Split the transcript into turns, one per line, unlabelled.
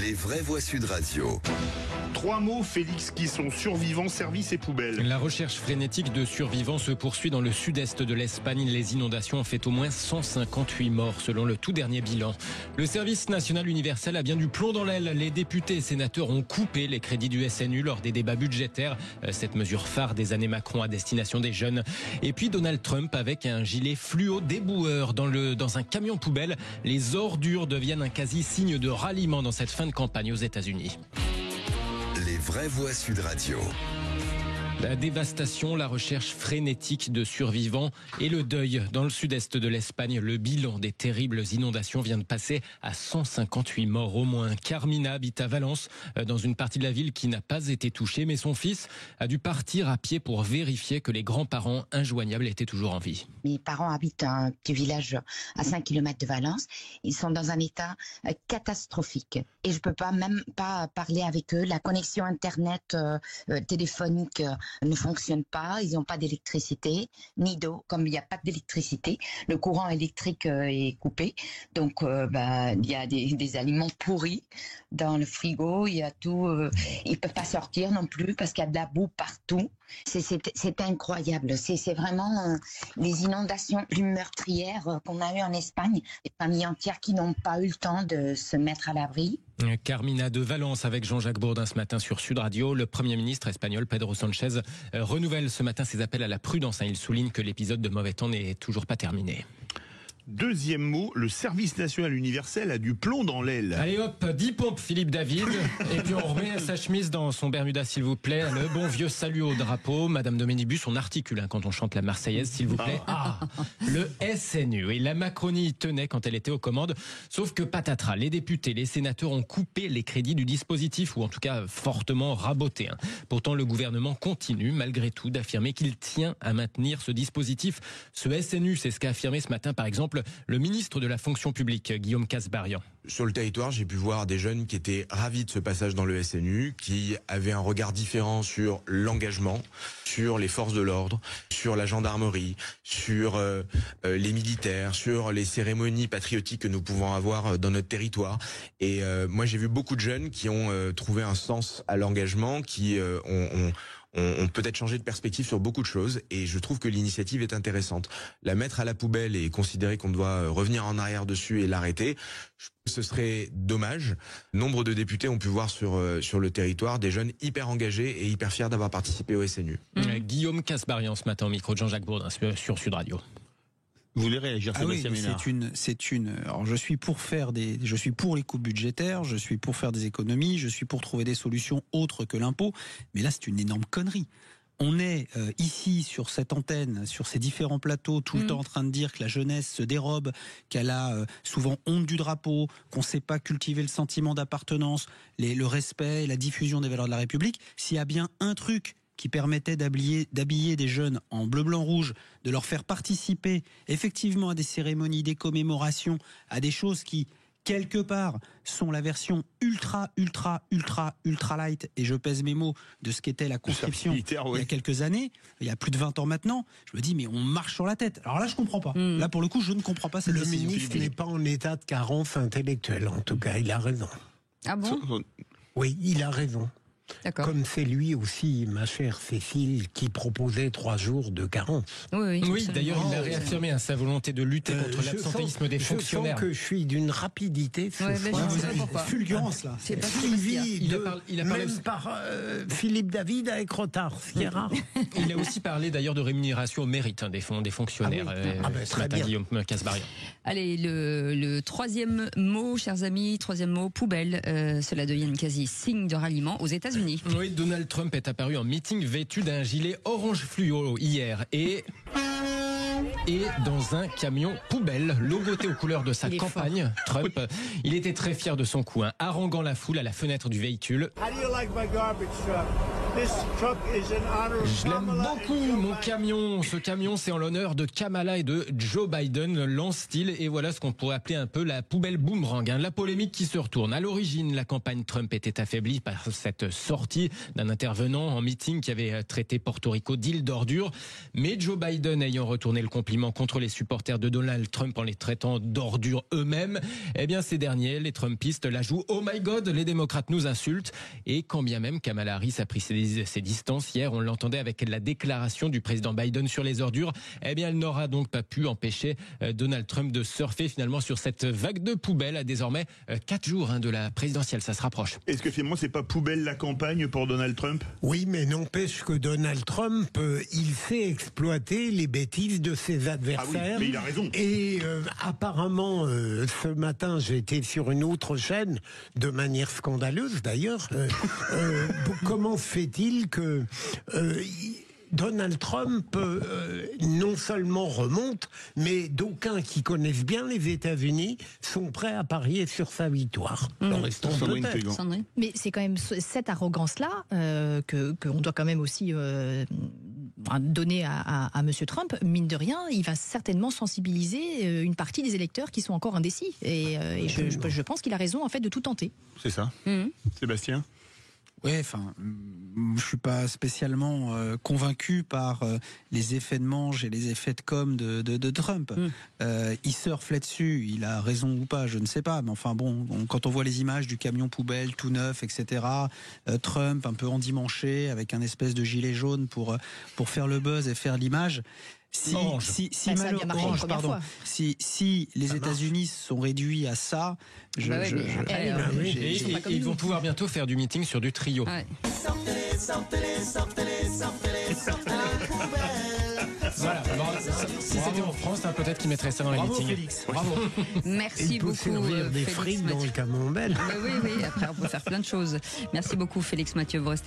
Les vraies voix Sud Radio.
3 mots, Félix, qui sont survivants, services et poubelles.
La recherche frénétique de survivants se poursuit dans le sud-est de l'Espagne. Les inondations ont fait au moins 158 morts selon le tout dernier bilan. Le service national universel a bien du plomb dans l'aile. Les députés et sénateurs ont coupé les crédits du SNU lors des débats budgétaires. Cette mesure phare des années Macron à destination des jeunes. Et puis Donald Trump avec un gilet fluo déboueur dans un camion poubelle. Les ordures deviennent un quasi signe de ralliement dans cette fin de campagne aux États-Unis.
Les vraies voix Sud Radio.
La dévastation, la recherche frénétique de survivants et le deuil. Dans le sud-est de l'Espagne, le bilan des terribles inondations vient de passer à 158 morts au moins. Carmina habite à Valence, dans une partie de la ville qui n'a pas été touchée, mais son fils a dû partir à pied pour vérifier que les grands-parents injoignables étaient toujours en vie.
Mes parents habitent un petit village à 5 km de Valence. Ils sont dans un état catastrophique. Et je peux même pas parler avec eux. La connexion Internet téléphonique ne fonctionne pas, ils n'ont pas d'électricité, ni d'eau. Comme il n'y a pas d'électricité, le courant électrique est coupé. Donc, il y a des aliments pourris dans le frigo, il y a tout. Ils ne peuvent pas sortir non plus parce qu'il y a de la boue partout. C'est incroyable. C'est vraiment les inondations plus meurtrières qu'on a eues en Espagne. Des familles entières qui n'ont pas eu le temps de se mettre à l'abri.
Carmina de Valence avec Jean-Jacques Bourdin ce matin sur Sud Radio. Le Premier ministre espagnol Pedro Sánchez renouvelle ce matin ses appels à la prudence. Il souligne que l'épisode de mauvais temps n'est toujours pas terminé.
Deuxième mot, le service national universel a du plomb dans l'aile.
Allez hop, 10 pompes Philippe David. Et puis on remet sa chemise dans son Bermuda s'il vous plaît. Le bon vieux salut au drapeau. Madame Doménibus, on articule quand on chante la Marseillaise s'il vous plaît. Le SNU. Et la Macronie tenait quand elle était aux commandes. Sauf que patatras, les députés, les sénateurs ont coupé les crédits du dispositif, ou en tout cas fortement raboté. Pourtant le gouvernement continue malgré tout d'affirmer qu'il tient à maintenir ce dispositif. Ce SNU, c'est ce qu'a affirmé ce matin par exemple le ministre de la fonction publique, Guillaume Kasbarian.
Sur le territoire, j'ai pu voir des jeunes qui étaient ravis de ce passage dans le SNU, qui avaient un regard différent sur l'engagement, sur les forces de l'ordre, sur la gendarmerie, sur les militaires, sur les cérémonies patriotiques que nous pouvons avoir dans notre territoire. Et moi, j'ai vu beaucoup de jeunes qui ont trouvé un sens à l'engagement, qui ont peut-être changé de perspective sur beaucoup de choses, et je trouve que l'initiative est intéressante. La mettre à la poubelle et considérer qu'on doit revenir en arrière dessus et l'arrêter, ce serait dommage. Nombre de députés ont pu voir sur le territoire des jeunes hyper engagés et hyper fiers d'avoir participé au SNU.
Guillaume Kasbarian ce matin au micro de Jean-Jacques Bourdin sur Sud Radio.
Vous voulez réagir, Sébastien Ménard?
Alors je suis pour les coupes budgétaires, je suis pour faire des économies, je suis pour trouver des solutions autres que l'impôt, mais là c'est une énorme connerie. On est ici sur cette antenne, sur ces différents plateaux, tout le temps en train de dire que la jeunesse se dérobe, qu'elle a souvent honte du drapeau, qu'on ne sait pas cultiver le sentiment d'appartenance, le respect, la diffusion des valeurs de la République. S'il y a bien un truc qui permettait d'habiller des jeunes en bleu, blanc, rouge, de leur faire participer effectivement à des cérémonies, des commémorations, à des choses qui, quelque part, sont la version ultra light, et je pèse mes mots, de ce qu'était la conscription il y a quelques années, il y a plus de 20 ans maintenant. Je me dis, mais on marche sur la tête. Alors là, je comprends pas. Là, pour le coup, je ne comprends pas cette décision.
Le ministre n'est pas en état de carence intellectuelle, en tout cas, il a raison.
Ah bon ?
Oui, il a raison.
D'accord.
Comme c'est lui aussi, ma chère Cécile, qui proposait 3 jours de carence.
Oui, d'ailleurs, il a réaffirmé sa volonté de lutter contre l'absentéisme des fonctionnaires.
Je sens que je suis d'une rapidité ce soir.
Fulgurance, là.
C'est pas
suivi
il a parlé
même par Philippe David avec retard, ce qui est rare.
Il a aussi parlé d'ailleurs de rémunération au mérite des fonctionnaires. Ce matin, Guillaume Kasbarian.
Allez, le troisième mot, chers amis, poubelle. Cela devient quasi signe de ralliement aux États-Unis.
Oui, Donald Trump est apparu en meeting vêtu d'un gilet orange fluo hier et dans un camion poubelle, logoté aux couleurs de sa campagne. Trump, il était très fier de son coup, haranguant la foule à la fenêtre du véhicule. Je l'aime beaucoup, mon camion. Ce camion, c'est en l'honneur de Kamala et de Joe Biden, lance-t-il. Et voilà ce qu'on pourrait appeler un peu la poubelle boomerang. La polémique qui se retourne. À l'origine, la campagne Trump était affaiblie par cette sortie d'un intervenant en meeting qui avait traité Porto Rico d'île d'ordures. Mais Joe Biden ayant retourné le compliment contre les supporters de Donald Trump en les traitant d'ordures eux-mêmes, eh bien ces derniers, les Trumpistes, la jouent « Oh my God, les démocrates nous insultent ». Et quand bien même Kamala Harris a pris ses distances hier, on l'entendait avec la déclaration du président Biden sur les ordures, eh bien elle n'aura donc pas pu empêcher Donald Trump de surfer finalement sur cette vague de poubelle à désormais 4 jours de la présidentielle, ça se rapproche.
Est-ce que finalement c'est pas poubelle la campagne pour Donald Trump?
Oui, mais n'empêche que Donald Trump, il sait exploiter les bêtises de ses adversaires.
Ah oui, mais il a raison.
Et apparemment, ce matin, j'ai été sur une autre chaîne, de manière scandaleuse d'ailleurs. Comment se fait-il que Donald Trump non seulement remonte, mais d'aucuns qui connaissent bien les États-Unis sont prêts à parier sur sa victoire.
Mais c'est quand même cette arrogance-là qu'on doit quand même aussi donner à M. Trump. Mine de rien, il va certainement sensibiliser une partie des électeurs qui sont encore indécis. Et je pense qu'il a raison en fait de tout tenter.
C'est ça. Sébastien?
Oui, enfin, je suis pas spécialement convaincu par les effets de manche et les effets de com de Trump. Il surfe là-dessus, il a raison ou pas, je ne sais pas. Mais enfin bon, quand on voit les images du camion poubelle tout neuf, etc., Trump un peu endimanché avec un espèce de gilet jaune pour faire le buzz et faire l'image. Si les États-Unis sont réduits à ça,
ils vont pouvoir bientôt faire du meeting sur du trio. Ouais. Voilà. Si c'était en France, peut-être qu'ils mettraient ça dans les meetings.
Félix.
Bravo.
Merci beaucoup.
Servir des frites dans le camembert.
Oui, après on peut faire plein de choses. Merci beaucoup Félix Mathieu. Vous restez